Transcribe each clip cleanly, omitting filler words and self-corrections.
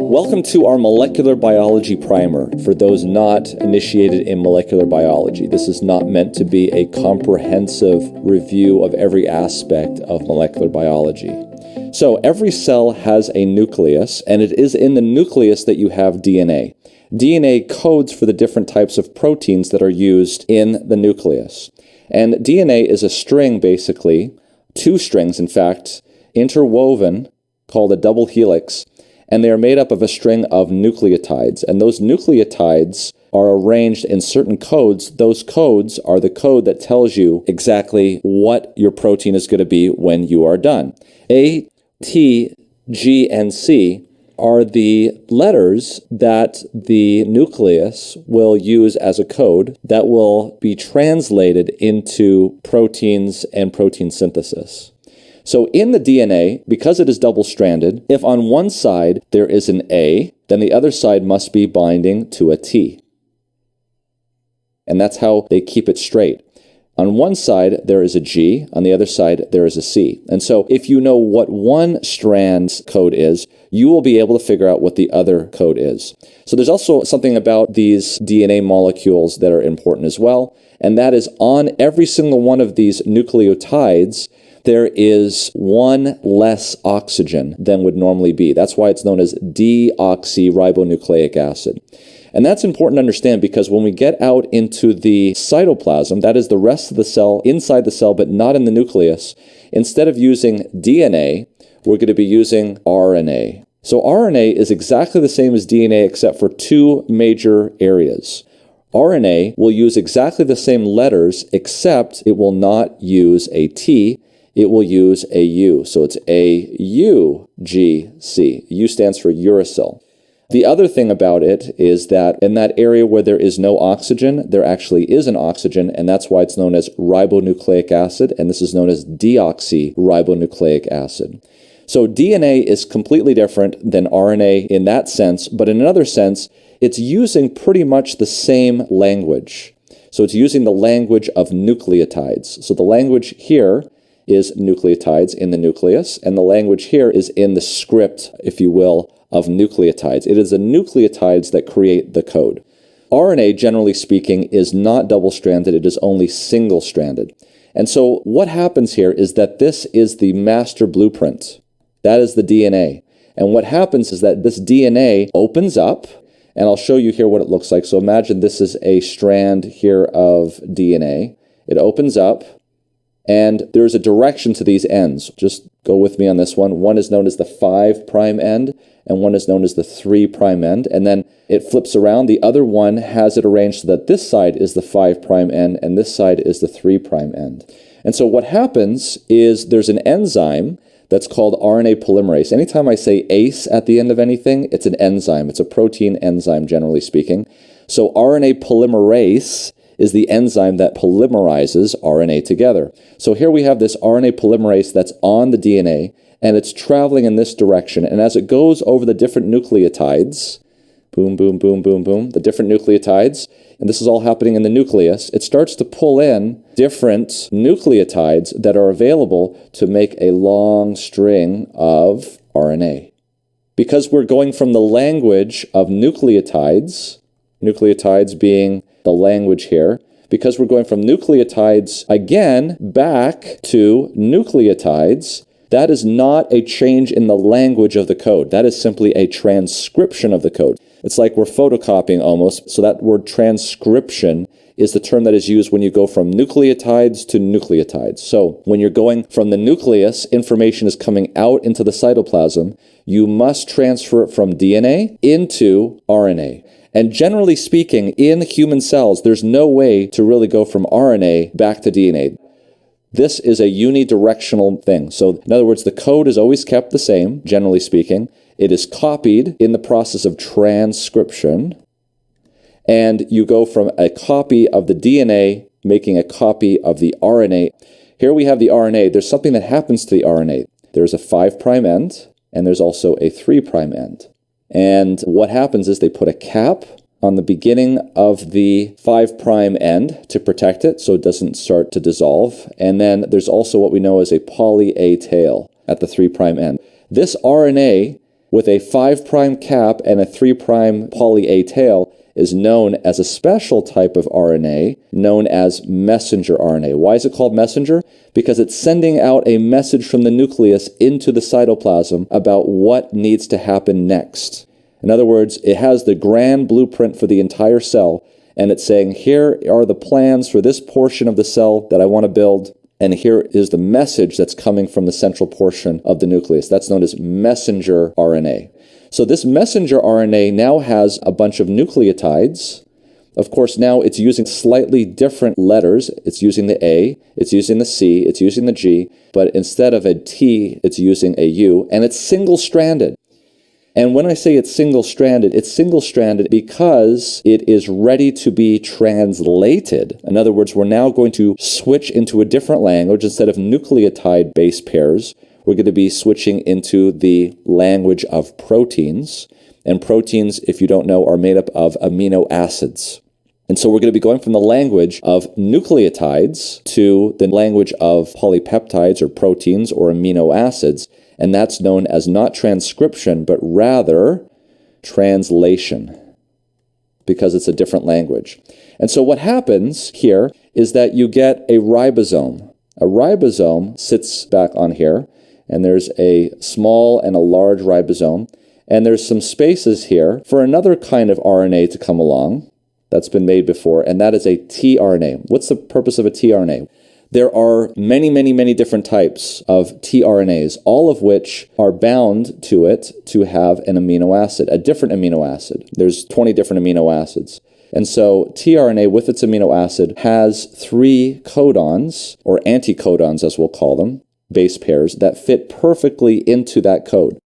Welcome to our molecular biology primer. For those not initiated in molecular biology, this is not meant to be a comprehensive review of every aspect of molecular biology. So every cell has a nucleus, and it is in the nucleus that you have DNA. DNA codes for the different types of proteins that are used in the nucleus. And DNA is a string, basically, two strings, in fact, interwoven, called a double helix, and they are made up of a string of nucleotides. And those nucleotides are arranged in certain codes. Those codes are the code that tells you exactly what your protein is going to be when you are done. A, T, G, and C are the letters that the nucleus will use as a code that will be translated into proteins and protein synthesis. So in the DNA, because it is double-stranded, if on one side there is an A, then the other side must be binding to a T. And that's how they keep it straight. On one side there is a G, on the other side there is a C. And so if you know what one strand's code is, you will be able to figure out what the other code is. So there's also something about these DNA molecules that are important as well, and that is on every single one of these nucleotides, there is one less oxygen than would normally be. That's why it's known as deoxyribonucleic acid. And that's important to understand because when we get out into the cytoplasm, that is the rest of the cell inside the cell but not in the nucleus, instead of using DNA, we're going to be using RNA. So RNA is exactly the same as DNA except for two major areas. RNA will use exactly the same letters except it will not use a T. It will use a U. So it's AUGC. U stands for uracil. The other thing about it is that in that area where there is no oxygen, there actually is an oxygen, and that's why it's known as ribonucleic acid, and this is known as deoxyribonucleic acid. So DNA is completely different than RNA in that sense, but in another sense, it's using pretty much the same language. So it's using the language of nucleotides. So the language here is nucleotides in the nucleus, and the language here is in the script, if you will, of nucleotides. It is the nucleotides that create the code. RNA, generally speaking, is not double-stranded, it is only single-stranded. And so what happens here is that this is the master blueprint. That is the DNA. And what happens is that this DNA opens up, and I'll show you here what it looks like. So imagine this is a strand here of DNA. It opens up, and there's a direction to these ends. Just go with me on this one. One is known as the 5' end, and one is known as the 3' end. And then it flips around. The other one has it arranged so that this side is the 5' end, and this side is the 3' end. And so what happens is there's an enzyme that's called RNA polymerase. Anytime I say ACE at the end of anything, it's an enzyme. It's a protein enzyme, generally speaking. So RNA polymerase is the enzyme that polymerizes RNA together. So here we have this RNA polymerase that's on the DNA, and it's traveling in this direction. And as it goes over the different nucleotides, boom, boom, boom, boom, boom, the different nucleotides, and this is all happening in the nucleus, it starts to pull in different nucleotides that are available to make a long string of RNA. Because we're going from the language of nucleotides being the language here, because we're going from nucleotides again back to nucleotides, that is not a change in the language of the code. That is simply a transcription of the code. It's like we're photocopying almost. So that word transcription is the term that is used when you go from nucleotides to nucleotides. So when you're going from the nucleus, information is coming out into the cytoplasm. You must transfer it from DNA into RNA. And generally speaking, in human cells, there's no way to really go from RNA back to DNA. This is a unidirectional thing. So in other words, the code is always kept the same, generally speaking. It is copied in the process of transcription. And you go from a copy of the DNA, making a copy of the RNA. Here we have the RNA. There's something that happens to the RNA. There's a 5' end, and there's also a 3' end. And what happens is they put a cap on the beginning of the 5' end to protect it so it doesn't start to dissolve. And then there's also what we know as a poly A tail at the 3' end. This RNA with a 5' cap and a 3' poly A tail is known as a special type of RNA known as messenger RNA. Why is it called messenger? Because it's sending out a message from the nucleus into the cytoplasm about what needs to happen next. In other words, it has the grand blueprint for the entire cell, and it's saying, here are the plans for this portion of the cell that I want to build, and here is the message that's coming from the central portion of the nucleus. That's known as messenger RNA. So this messenger RNA now has a bunch of nucleotides. Of course, now it's using slightly different letters. It's using the A, it's using the C, it's using the G, but instead of a T, it's using a U, and it's single-stranded. And when I say it's single-stranded because it is ready to be translated. In other words, we're now going to switch into a different language. Instead of nucleotide base pairs, we're going to be switching into the language of proteins. And proteins, if you don't know, are made up of amino acids. And so we're going to be going from the language of nucleotides to the language of polypeptides or proteins or amino acids. And that's known as not transcription, but rather translation, because it's a different language. And so what happens here is that you get a ribosome. A ribosome sits back on here, and there's a small and a large ribosome, and there's some spaces here for another kind of RNA to come along that's been made before, and that is a tRNA. What's the purpose of a tRNA? There are many, many, many different types of tRNAs, all of which are bound to it to have an amino acid, a different amino acid. There's 20 different amino acids. And so tRNA with its amino acid has 3 codons, or anticodons as we'll call them, base pairs, that fit perfectly into that code.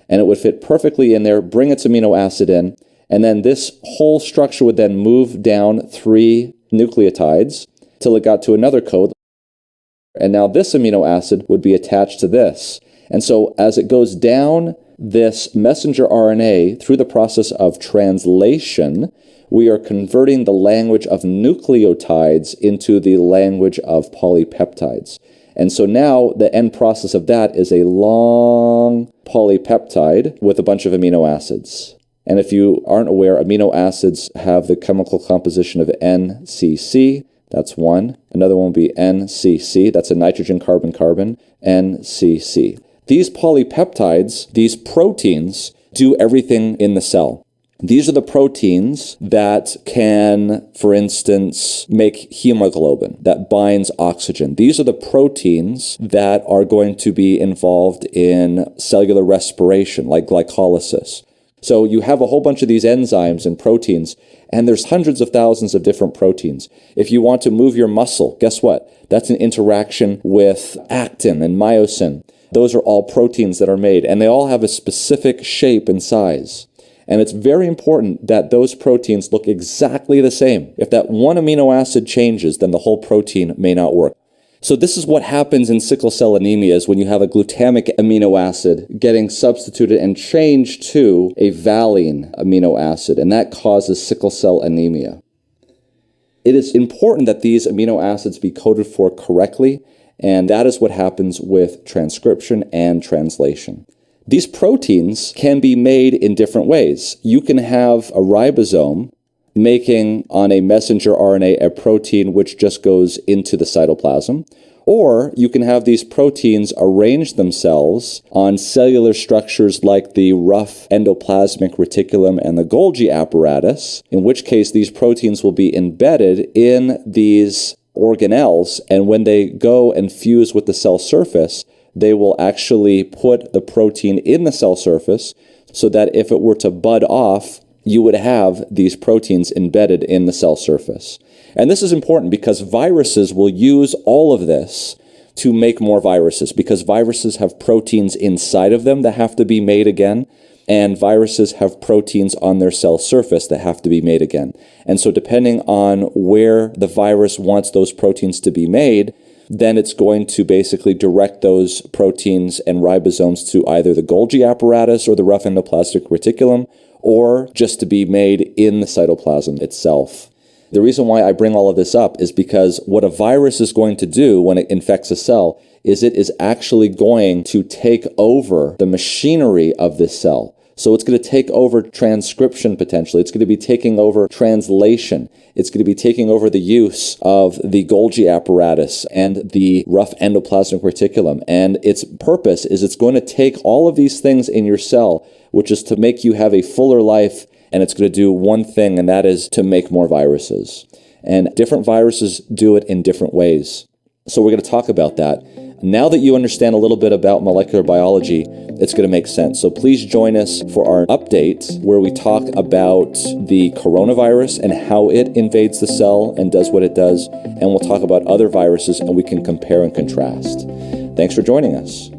And it would fit perfectly in there, bring its amino acid in, and then this whole structure would then move down 3 nucleotides till it got to another code. And now this amino acid would be attached to this. And so as it goes down this messenger RNA through the process of translation, we are converting the language of nucleotides into the language of polypeptides. And so now the end process of that is a long polypeptide with a bunch of amino acids. And if you aren't aware, amino acids have the chemical composition of NCC. That's one. Another one will be NCC. That's a nitrogen carbon-carbon, NCC. These polypeptides, these proteins, do everything in the cell. These are the proteins that can, for instance, make hemoglobin that binds oxygen. These are the proteins that are going to be involved in cellular respiration, like glycolysis. So you have a whole bunch of these enzymes and proteins, and there's hundreds of thousands of different proteins. If you want to move your muscle, guess what? That's an interaction with actin and myosin. Those are all proteins that are made, and they all have a specific shape and size. And it's very important that those proteins look exactly the same. If that one amino acid changes, then the whole protein may not work. So this is what happens in sickle cell anemia, is when you have a glutamic amino acid getting substituted and changed to a valine amino acid, and that causes sickle cell anemia. It is important that these amino acids be coded for correctly, and that is what happens with transcription and translation. These proteins can be made in different ways. You can have a ribosome making on a messenger RNA a protein which just goes into the cytoplasm, or you can have these proteins arrange themselves on cellular structures like the rough endoplasmic reticulum and the Golgi apparatus, in which case these proteins will be embedded in these organelles, and when they go and fuse with the cell surface, they will actually put the protein in the cell surface so that if it were to bud off, you would have these proteins embedded in the cell surface. And this is important because viruses will use all of this to make more viruses, because viruses have proteins inside of them that have to be made again, and viruses have proteins on their cell surface that have to be made again. And so depending on where the virus wants those proteins to be made, then it's going to basically direct those proteins and ribosomes to either the Golgi apparatus or the rough endoplasmic reticulum, or just to be made in the cytoplasm itself. The reason why I bring all of this up is because what a virus is going to do when it infects a cell is it is actually going to take over the machinery of this cell. So it's going to take over transcription potentially. It's going to be taking over translation. It's going to be taking over the use of the Golgi apparatus and the rough endoplasmic reticulum. And its purpose is it's going to take all of these things in your cell, which is to make you have a fuller life, and it's going to do one thing, and that is to make more viruses. And different viruses do it in different ways. So we're going to talk about that. Now that you understand a little bit about molecular biology, it's going to make sense. So please join us for our update where we talk about the coronavirus and how it invades the cell and does what it does. And we'll talk about other viruses and we can compare and contrast. Thanks for joining us.